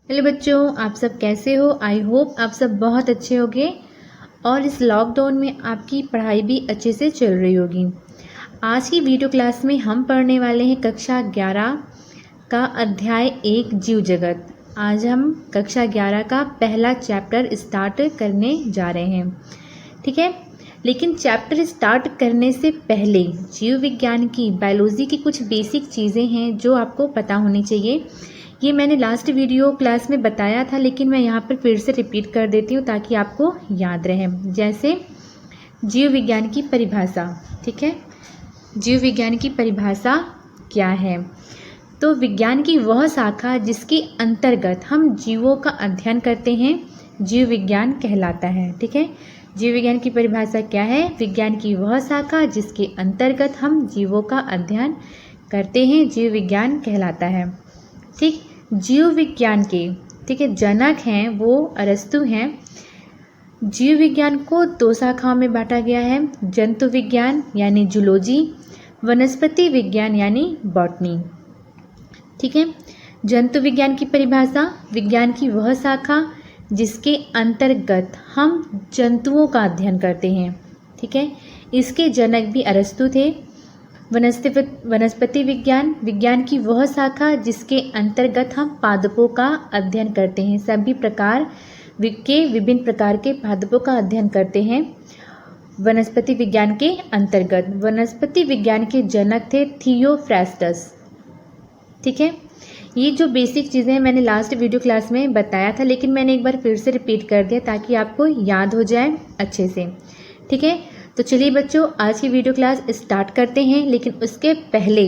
Hello बच्चों, आप सब कैसे हो। आई होप आप सब बहुत अच्छे होंगे और इस लॉकडाउन में आपकी पढ़ाई भी अच्छे से चल रही होगी। आज की वीडियो क्लास में हम पढ़ने वाले हैं कक्षा 11 का अध्याय 1 जीव जगत। आज हम कक्षा 11 का पहला चैप्टर स्टार्ट करने जा रहे हैं, ठीक है। लेकिन चैप्टर स्टार्ट करने से पहले जीव विज्ञान की बायोलॉजी की कुछ बेसिक चीज़ें हैं जो आपको पता होनी चाहिए। ये मैंने लास्ट वीडियो क्लास में बताया था, लेकिन मैं यहाँ पर फिर से रिपीट कर देती हूँ ताकि आपको याद रहे। जैसे जीव विज्ञान की परिभाषा, ठीक है। जीव विज्ञान की परिभाषा क्या है? तो विज्ञान की वह शाखा जिसके अंतर्गत हम जीवों का अध्ययन करते हैं जीव विज्ञान कहलाता है, ठीक है। जीव विज्ञान की परिभाषा क्या है? विज्ञान की वह शाखा जिसके अंतर्गत हम जीवों का अध्ययन करते हैं जीव विज्ञान कहलाता है, ठीक। जीव विज्ञान के, ठीक है, जनक हैं वो अरस्तु हैं। जीव विज्ञान को 2 शाखाओं में बांटा गया है, जंतु विज्ञान यानी जूलॉजी, वनस्पति विज्ञान यानी बॉटनी, ठीक है। जंतु विज्ञान की परिभाषा, विज्ञान की वह शाखा जिसके अंतर्गत हम जंतुओं का अध्ययन करते हैं, ठीक है। इसके जनक भी अरस्तु थे। वनस्पति विज्ञान, विज्ञान की वह शाखा जिसके अंतर्गत हम पादपों का अध्ययन करते हैं, सभी प्रकार के विभिन्न प्रकार के पादपों का अध्ययन करते हैं वनस्पति विज्ञान के अंतर्गत। वनस्पति विज्ञान के जनक थे थियोफ्रास्टस, ठीक है। ये जो बेसिक चीज़ें मैंने लास्ट वीडियो क्लास में बताया था, लेकिन मैंने एक बार फिर से रिपीट कर दिया ताकि आपको याद हो जाए अच्छे से, ठीक है। तो चलिए बच्चों, आज की वीडियो क्लास स्टार्ट करते हैं, लेकिन उसके पहले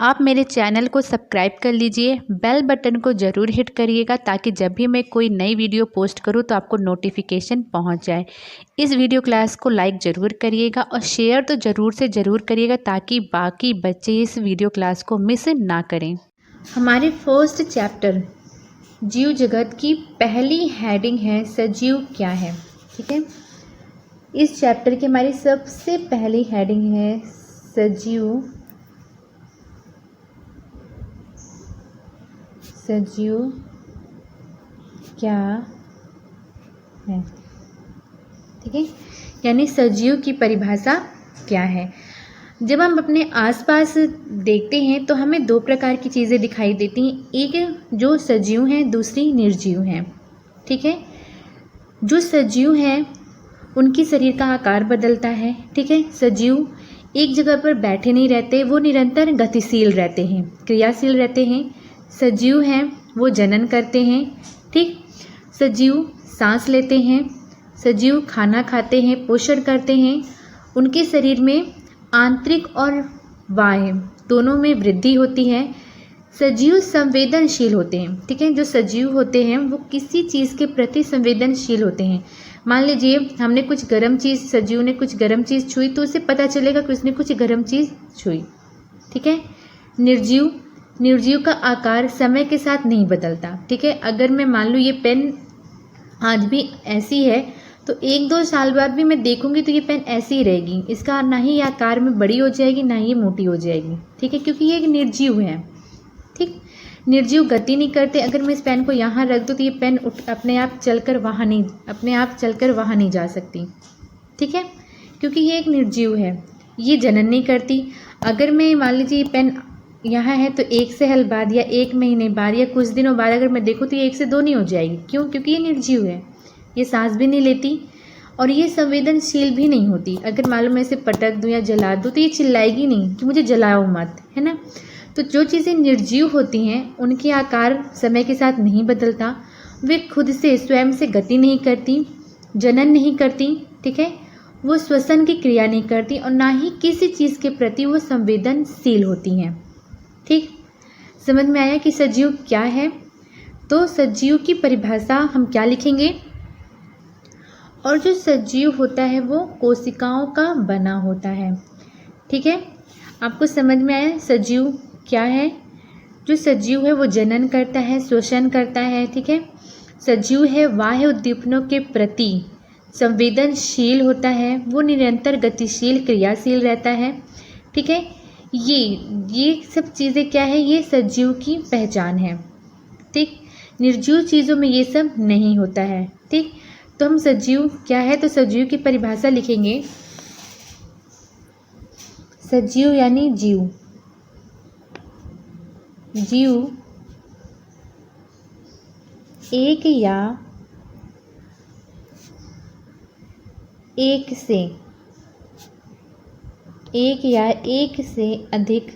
आप मेरे चैनल को सब्सक्राइब कर लीजिए, बेल बटन को ज़रूर हिट करिएगा ताकि जब भी मैं कोई नई वीडियो पोस्ट करूं तो आपको नोटिफिकेशन पहुंच जाए। इस वीडियो क्लास को लाइक ज़रूर करिएगा और शेयर तो ज़रूर से ज़रूर करिएगा ताकि बाकी बच्चे इस वीडियो क्लास को मिस ना करें। हमारे फर्स्ट चैप्टर जीव जगत की पहली हेडिंग है सजीव क्या है, ठीक है। इस चैप्टर की हमारी सबसे पहली हेडिंग है सजीव क्या है, ठीक है। यानी सजीव की परिभाषा क्या है। जब हम अपने आसपास देखते हैं तो हमें 2 प्रकार की चीज़ें दिखाई देती हैं, एक जो सजीव हैं, दूसरी निर्जीव हैं, ठीक है। जो सजीव हैं उनकी शरीर का आकार बदलता है, ठीक है। सजीव एक जगह पर बैठे नहीं रहते, वो निरंतर गतिशील रहते हैं, क्रियाशील रहते हैं। सजीव हैं वो जनन करते हैं, ठीक। सजीव सांस लेते हैं, सजीव खाना खाते हैं, पोषण करते हैं। उनके शरीर में आंतरिक और बाह्य दोनों में वृद्धि होती है। सजीव संवेदनशील होते हैं, ठीक है। जो सजीव होते हैं वो किसी चीज़ के प्रति संवेदनशील होते हैं। मान लीजिए हमने कुछ गर्म चीज़, सजीव ने कुछ गर्म चीज़ छुई तो उसे पता चलेगा कि उसने कुछ गर्म चीज़ छुई, ठीक है। निर्जीव का आकार समय के साथ नहीं बदलता, ठीक है। अगर मैं मान लूँ ये पेन आज भी ऐसी है तो 1-2 साल बाद भी मैं देखूंगी तो ये पेन ऐसी ही रहेगी, इसका ना ही आकार में बड़ी हो जाएगी ना ही ये मोटी हो जाएगी, ठीक है, क्योंकि ये एक निर्जीव है, ठीक। निर्जीव गति नहीं करते। अगर मैं इस पेन को यहाँ रख दूँ तो ये पेन अपने आप चलकर वहाँ नहीं जा सकती, ठीक है, क्योंकि ये एक निर्जीव है। ये जनन नहीं करती। अगर मैं मान लीजिए ये पेन यहाँ है तो 1 साल बाद या 1 महीने बाद या कुछ दिनों बाद अगर मैं देखूँ तो ये 1 से 2 नहीं हो जाएगी। क्यों? क्योंकि ये निर्जीव है, ये सांस भी नहीं लेती और ये संवेदनशील भी नहीं होती। अगर मालूम मैं इसे पटक दूँ या जला दूँ तो ये चिल्लाएगी नहीं कि मुझे जलाओ मत, है ना। तो जो चीज़ें निर्जीव होती हैं उनके आकार समय के साथ नहीं बदलता, वे खुद से स्वयं से गति नहीं करती, जनन नहीं करती, ठीक है। वो श्वसन की क्रिया नहीं करती और ना ही किसी चीज़ के प्रति वो संवेदनशील होती हैं, ठीक। समझ में आया कि सजीव क्या है। तो सजीव की परिभाषा हम क्या लिखेंगे? और जो सजीव होता है वो कोशिकाओं का बना होता है, ठीक है। आपको समझ में आया सजीव क्या है? जो सजीव है वो जनन करता है, श्वसन करता है, ठीक है। सजीव है बाह्य उद्दीपनों के प्रति संवेदनशील होता है, वो निरंतर गतिशील क्रियाशील रहता है, ठीक है। ये सब चीज़ें क्या है? ये सजीव की पहचान है, ठीक। निर्जीव चीज़ों में ये सब नहीं होता है। ठीक, तो हम सजीव क्या है, तो सजीव की परिभाषा लिखेंगे। सजीव यानी जीव। जीव एक या एक से अधिक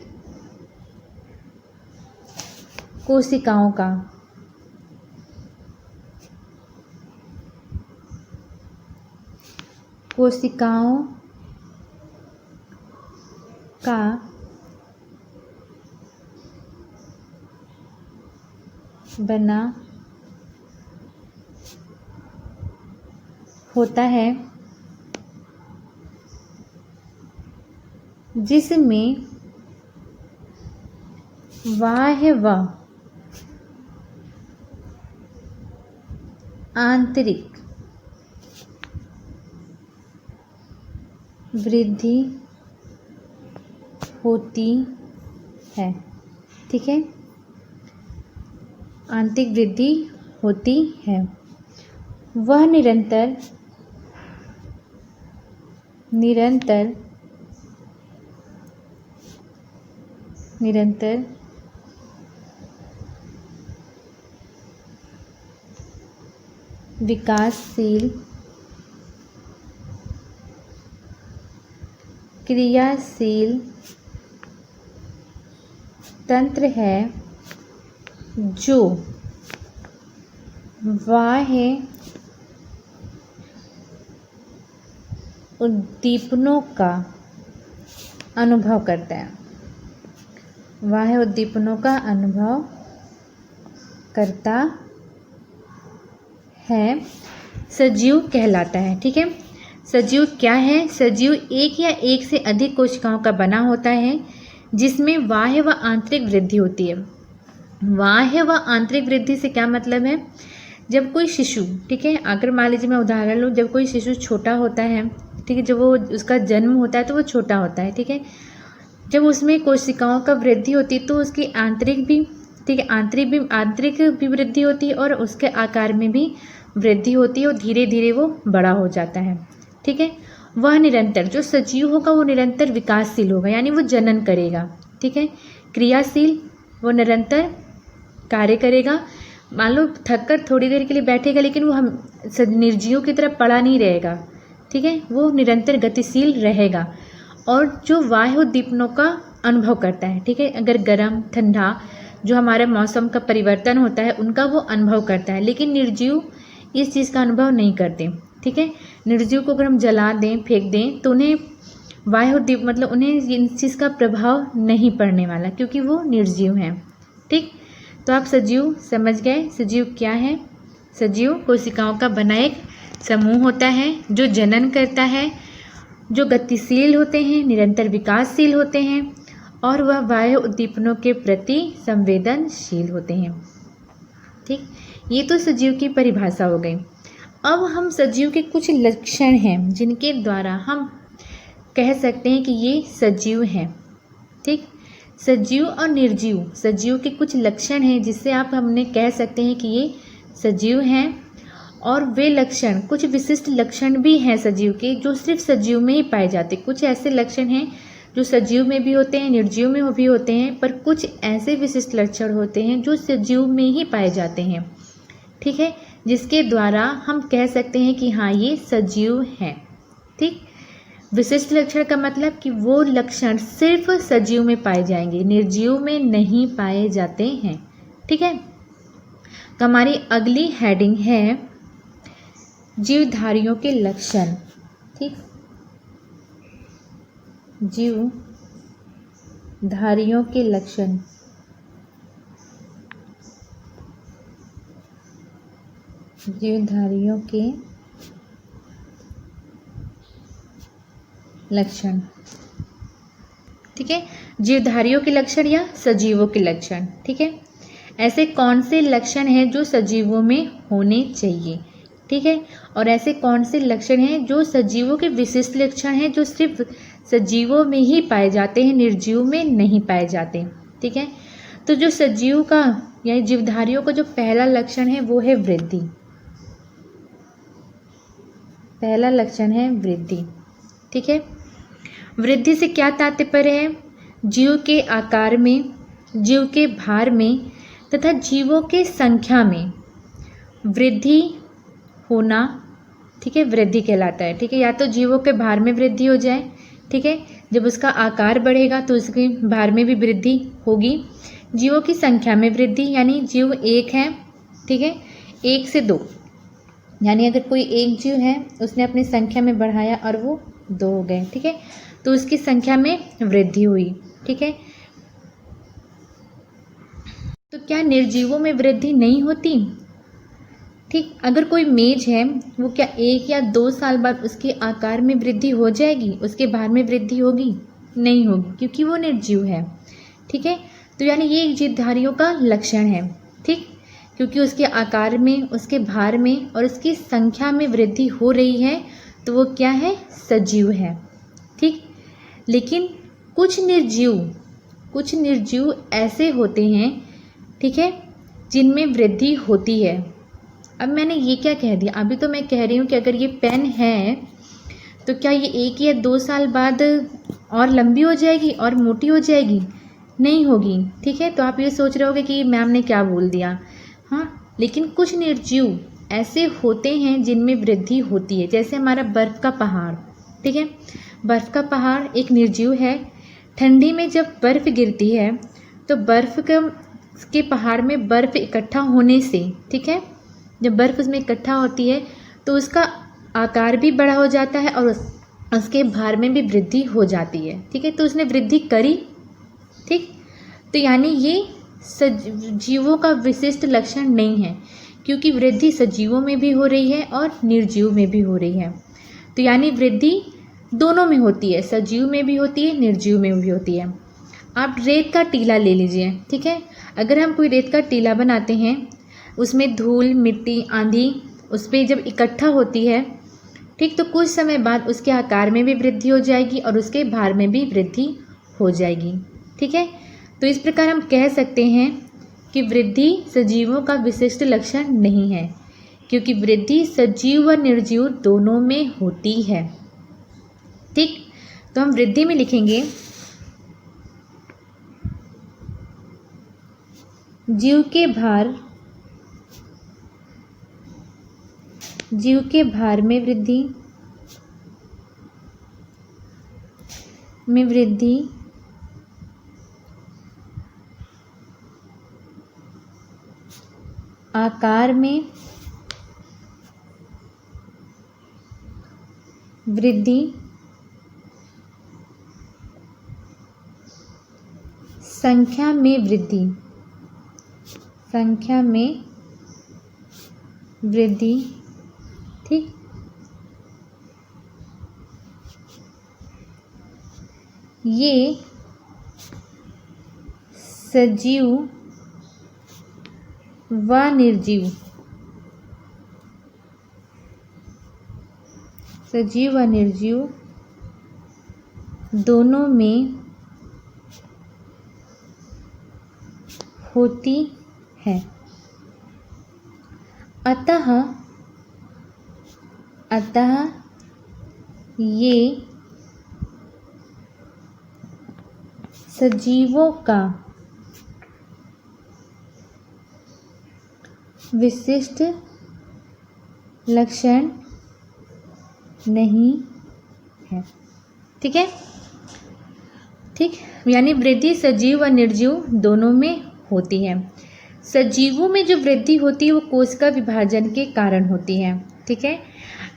कोशिकाओं का बना होता है, जिसमें बाह्य व आंतरिक वृद्धि होती है। ठीक है, आंतरिक वृद्धि होती है। वह निरंतर विकासशील क्रियाशील तंत्र है, जो बाह्य उद्दीपनों का अनुभव करता है। बाह्य उद्दीपनों का अनुभव करता है, सजीव कहलाता है। ठीक है, सजीव क्या है, सजीव एक या एक से अधिक कोशिकाओं का बना होता है, जिसमें बाह्य व आंतरिक वृद्धि होती है। बाह्य व आंतरिक वृद्धि से क्या मतलब है, जब कोई शिशु, ठीक है, अगर मान लीजिए मैं उदाहरण लूँ, जब कोई शिशु छोटा होता है, ठीक है, जब वो उसका जन्म होता है तो वो छोटा होता है। ठीक है, जब उसमें कोशिकाओं का वृद्धि होती है तो उसकी आंतरिक भी, ठीक है, आंतरिक भी वृद्धि होती है और उसके आकार में भी वृद्धि होती है और धीरे धीरे वो बड़ा हो जाता है। ठीक है, वह निरंतर, जो सजीव होगा वो निरंतर विकासशील होगा, यानी वो जनन करेगा। ठीक है, क्रियाशील, वो निरंतर कार्य करेगा। मान लो थक कर थोड़ी देर के लिए बैठेगा, लेकिन वो हम निर्जीव की तरह पड़ा नहीं रहेगा। ठीक है, वो निरंतर गतिशील रहेगा और जो बाह्य उद्दीपनों का अनुभव करता है। ठीक है, अगर गर्म ठंडा जो हमारे मौसम का परिवर्तन होता है उनका वो अनुभव करता है, लेकिन निर्जीव इस चीज़ का अनुभव नहीं करते। ठीक है, निर्जीव को अगर हम जला दें, फेंक दें, तो उन्हें बाह्य उद्दीप मतलब उन्हें इस चीज़ का प्रभाव नहीं पड़ने वाला, क्योंकि वो निर्जीव हैं। ठीक, तो आप सजीव समझ गए। सजीव क्या है, सजीव कोशिकाओं का बना एक समूह होता है, जो जनन करता है, जो गतिशील होते हैं, निरंतर विकासशील होते हैं और वह बाह्य उद्दीपनों के प्रति संवेदनशील होते हैं। ठीक, ये तो सजीव की परिभाषा हो गई। अब हम सजीव के कुछ लक्षण हैं जिनके द्वारा हम कह सकते हैं कि ये सजीव हैं। ठीक, सजीव और निर्जीव, सजीव के कुछ लक्षण हैं जिससे हमने कह सकते हैं कि ये सजीव हैं। और वे लक्षण, कुछ विशिष्ट लक्षण भी हैं सजीव के, जो सिर्फ सजीव में ही पाए जाते। कुछ ऐसे लक्षण हैं जो सजीव में भी होते हैं, निर्जीव में भी होते हैं, पर कुछ ऐसे विशिष्ट लक्षण होते हैं जो सजीव में ही पाए जाते हैं। ठीक है, जिसके द्वारा हम कह सकते हैं कि हाँ ये सजीव हैं। ठीक, विशिष्ट लक्षण का मतलब कि वो लक्षण सिर्फ सजीव में पाए जाएंगे, निर्जीव में नहीं पाए जाते हैं। ठीक है, तो हमारी अगली हेडिंग है जीवधारियों के लक्षण। ठीक, जीवधारियों के लक्षण। जीवधारियों के लक्षण। ठीक है, जीवधारियों के लक्षण या सजीवों के लक्षण। ठीक है, ऐसे कौन से लक्षण हैं जो सजीवों में होने चाहिए। ठीक है, और ऐसे कौन से लक्षण हैं जो सजीवों के विशिष्ट लक्षण हैं, जो सिर्फ सजीवों में ही पाए जाते हैं, निर्जीव में नहीं पाए जाते। ठीक है, तो जो सजीव का यानी जीवधारियों का जो पहला लक्षण है वो है वृद्धि। पहला लक्षण है वृद्धि। ठीक है, वृद्धि से क्या तात्पर्य है? जीव के आकार में, जीव के भार में तथा जीवों के संख्या में वृद्धि होना, ठीक है, वृद्धि कहलाता है। ठीक है, या तो जीवों के भार में वृद्धि हो जाए, ठीक है, जब उसका आकार बढ़ेगा तो उसके भार में भी वृद्धि होगी। जीवों की संख्या में वृद्धि, यानी जीव एक है, ठीक है, 1 से 2, यानी अगर कोई एक जीव है उसने अपनी संख्या में बढ़ाया और वो 2 हो गए, ठीक है, तो उसकी संख्या में वृद्धि हुई। ठीक है, तो क्या निर्जीवों में वृद्धि नहीं होती? ठीक, अगर कोई मेज है वो क्या 1 या 2 साल बाद उसके आकार में वृद्धि हो जाएगी, उसके भार में वृद्धि होगी? नहीं होगी, क्योंकि वो निर्जीव है। ठीक है, तो यानी ये एक जीवधारियों का लक्षण है। ठीक, क्योंकि उसके आकार में, उसके भार में और उसकी संख्या में वृद्धि हो रही है तो वो क्या है? सजीव है। ठीक, लेकिन कुछ निर्जीव ऐसे होते हैं, ठीक है, जिनमें वृद्धि होती है। अब मैंने ये क्या कह दिया? अभी तो मैं कह रही हूँ कि अगर ये पेन है तो क्या ये 1 या 2 साल बाद और लंबी हो जाएगी और मोटी हो जाएगी? नहीं होगी। ठीक है, तो आप ये सोच रहे होगे कि मैम ने क्या बोल दिया। हाँ, लेकिन कुछ निर्जीव ऐसे होते हैं जिनमें वृद्धि होती है, जैसे हमारा बर्फ़ का पहाड़। ठीक है, बर्फ़ का पहाड़ एक निर्जीव है। ठंडी में जब बर्फ़ गिरती है तो बर्फ़ के पहाड़ में बर्फ़ इकट्ठा होने से, ठीक है, जब बर्फ़ उसमें इकट्ठा होती है तो उसका आकार भी बड़ा हो जाता है और उसके भार में भी वृद्धि हो जाती है। ठीक है, तो उसने वृद्धि करी। ठीक, तो यानी ये जीवों का विशिष्ट लक्षण नहीं है, क्योंकि वृद्धि सजीवों में भी हो रही है और निर्जीव में भी हो रही है। तो यानी वृद्धि दोनों में होती है, सजीव में भी होती है, निर्जीव में भी होती है। आप रेत का टीला ले लीजिए। ठीक है, अगर हम कोई रेत का टीला बनाते हैं, उसमें धूल, मिट्टी, आंधी उस पर जब इकट्ठा होती है, ठीक, तो कुछ समय बाद उसके आकार में भी वृद्धि हो जाएगी और उसके भार में भी वृद्धि हो जाएगी। ठीक है, तो इस प्रकार हम कह सकते हैं कि वृद्धि सजीवों का विशिष्ट लक्षण नहीं है, क्योंकि वृद्धि सजीव व निर्जीव दोनों में होती है। ठीक, तो हम वृद्धि में लिखेंगे जीव के भार में वृद्धि आकार में वृद्धि, संख्या में वृद्धि। ठीक, ये सजीव व निर्जीव दोनों में होती है। अतः ये सजीवों का विशिष्ट लक्षण नहीं है। ठीक है, ठीक, यानी वृद्धि सजीव व निर्जीव दोनों में होती है। सजीवों में जो वृद्धि होती है वो कोशिका विभाजन के कारण होती है। ठीक है,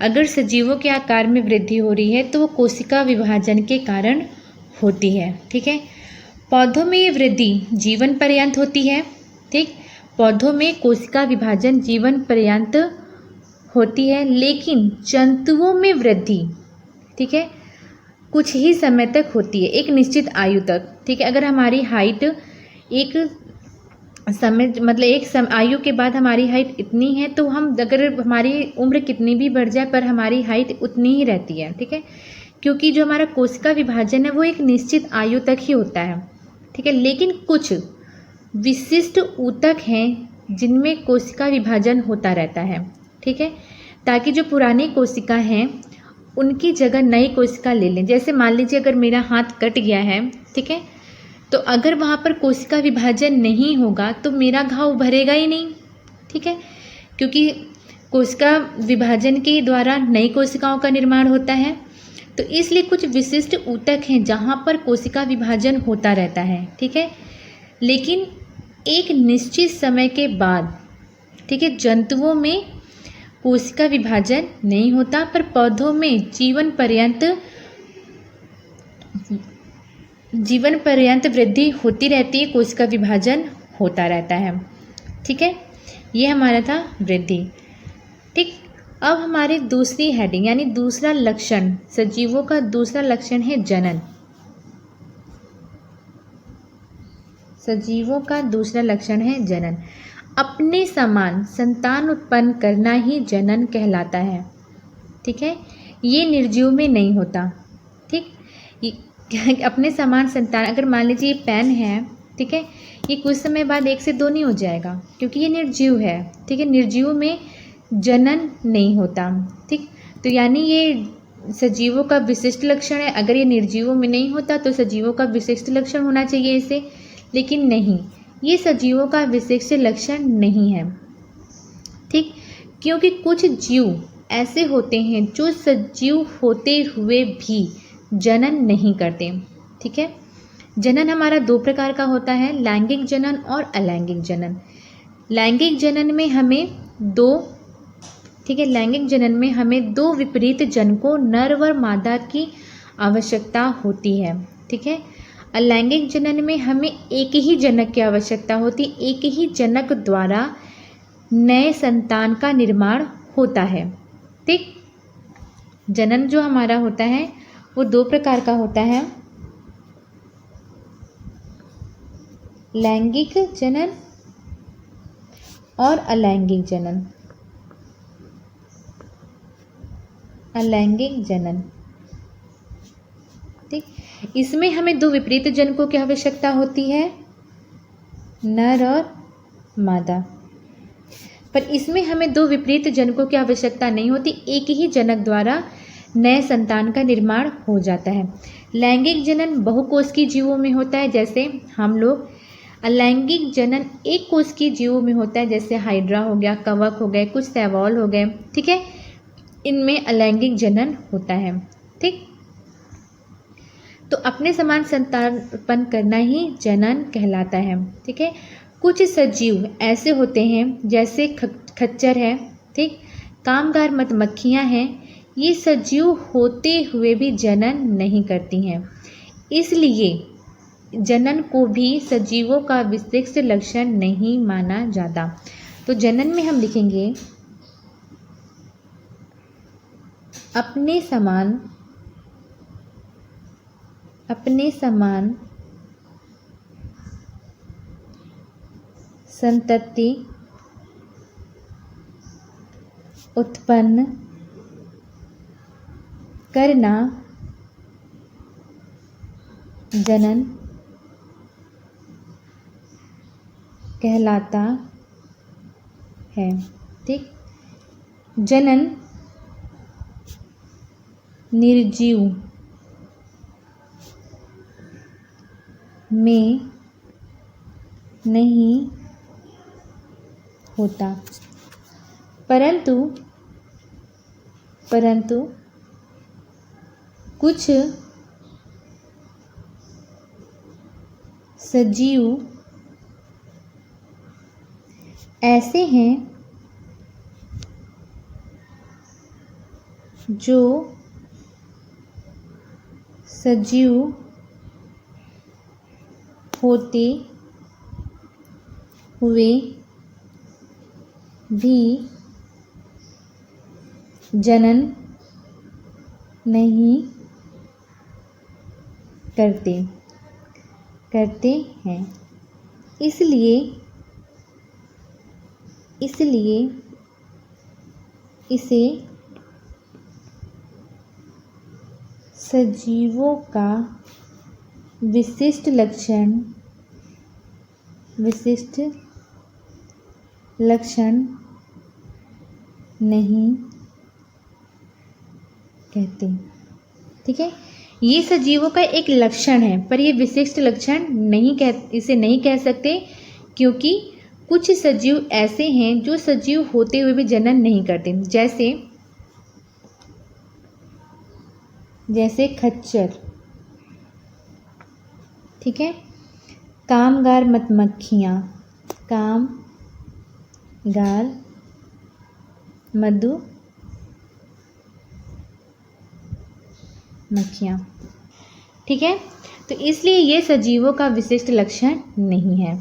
अगर सजीवों के आकार में वृद्धि हो रही है तो वो कोशिका विभाजन के कारण होती है। ठीक है, पौधों में ये वृद्धि जीवन पर्यंत होती है। ठीक, पौधों में कोशिका विभाजन जीवन पर्यंत होती है, लेकिन जंतुओं में वृद्धि, ठीक है, कुछ ही समय तक होती है, एक निश्चित आयु तक। ठीक है, अगर हमारी हाइट एक समय, मतलब एक आयु के बाद हमारी हाइट इतनी है तो हम, अगर हमारी उम्र कितनी भी बढ़ जाए पर हमारी हाइट उतनी ही रहती है। ठीक है, क्योंकि जो हमारा कोशिका विभाजन है वो एक निश्चित आयु तक ही होता है। ठीक है, लेकिन कुछ विशिष्ट ऊतक हैं जिनमें कोशिका विभाजन होता रहता है, ठीक है, ताकि जो पुरानी कोशिका हैं उनकी जगह नई कोशिका ले लें। जैसे मान लीजिए अगर मेरा हाथ कट गया है, ठीक है, तो अगर वहाँ पर कोशिका विभाजन नहीं होगा तो मेरा घाव भरेगा ही नहीं, ठीक है, क्योंकि कोशिका विभाजन के द्वारा नई कोशिकाओं का निर्माण होता है। तो इसलिए कुछ विशिष्ट ऊतक हैं जहाँ पर कोशिका विभाजन होता रहता है, ठीक है, लेकिन एक निश्चित समय के बाद, ठीक है, जंतुओं में कोशिका विभाजन नहीं होता, पर पौधों में जीवन पर्यंत वृद्धि होती रहती है, कोशिका विभाजन होता रहता है, ठीक है। ये हमारा था वृद्धि, ठीक। अब हमारी दूसरी हेडिंग यानी दूसरा लक्षण, सजीवों का दूसरा लक्षण है जनन। सजीवों का दूसरा लक्षण है जनन। अपने समान संतान उत्पन्न करना ही जनन कहलाता है, ठीक है, ये निर्जीव में नहीं होता, ठीक। अपने समान संतान, अगर मान लीजिए ये पेन है, ठीक है, ये कुछ समय बाद 1 से 2 नहीं हो जाएगा क्योंकि ये निर्जीव है, ठीक है, निर्जीव में जनन नहीं होता, ठीक। तो यानी ये सजीवों का विशिष्ट लक्षण है। अगर ये निर्जीवों में नहीं होता तो सजीवों का विशिष्ट लक्षण होना चाहिए इसे, लेकिन नहीं, ये सजीवों का विशिष्ट लक्षण नहीं है, ठीक, क्योंकि कुछ जीव ऐसे होते हैं जो सजीव होते हुए भी जनन नहीं करते, ठीक है। जनन हमारा 2 प्रकार का होता है, लैंगिक जनन और अलैंगिक जनन। लैंगिक जनन में हमें 2, ठीक है, लैंगिक जनन में हमें 2 विपरीत जनकों नर व मादा की आवश्यकता होती है, ठीक है। अलैंगिक जनन में हमें एक ही जनक की आवश्यकता होती, एक ही जनक द्वारा नए संतान का निर्माण होता है, ठीक। जनन जो हमारा होता है वो 2 प्रकार का होता है, लैंगिक जनन और अलैंगिक जनन। अलैंगिक जनन, ठीक, इसमें हमें 2 विपरीत जनकों की आवश्यकता होती है, नर और मादा, पर इसमें हमें 2 विपरीत जनकों की आवश्यकता नहीं होती, एक ही जनक द्वारा नए संतान का निर्माण हो जाता है। लैंगिक जनन बहुकोशिकीय जीवों में होता है जैसे हम लोग, अलैंगिक जनन एक कोशिकीय जीवों में होता है जैसे हाइड्रा हो गया, कवक हो गए, कुछ शैवाल हो गए, ठीक है, इनमें अलैंगिक जनन होता है, ठीक। तो अपने समान संतान उत्पन्न करना ही जनन कहलाता है, ठीक है। कुछ सजीव ऐसे होते हैं जैसे खच्चर है, ठीक, कामगार मधुमक्खियाँ हैं, ये सजीव होते हुए भी जनन नहीं करती हैं, इसलिए जनन को भी सजीवों का विशिष्ट लक्षण नहीं माना जाता। तो जनन में हम लिखेंगे अपने समान संतति उत्पन्न करना जनन कहलाता है, ठीक। जनन निर्जीव में नहीं होता, परंतु कुछ सजीव ऐसे हैं जो सजीव होते हुए भी जनन नहीं करते हैं, इसलिए इसे सजीवों का विशिष्ट लक्षण विशिष्ट लक्षण नहीं कहते। ठीक है, ये सजीवों का एक लक्षण है, पर ये विशिष्ट लक्षण इसे नहीं कह सकते, क्योंकि कुछ सजीव ऐसे हैं जो सजीव होते हुए भी जनन नहीं करते, जैसे खच्चर। ठीक है, कामगार मधुमक्खियाँ, कामगार मधुमक्खियाँ। ठीक है, तो इसलिए ये सजीवों का विशिष्ट लक्षण नहीं है।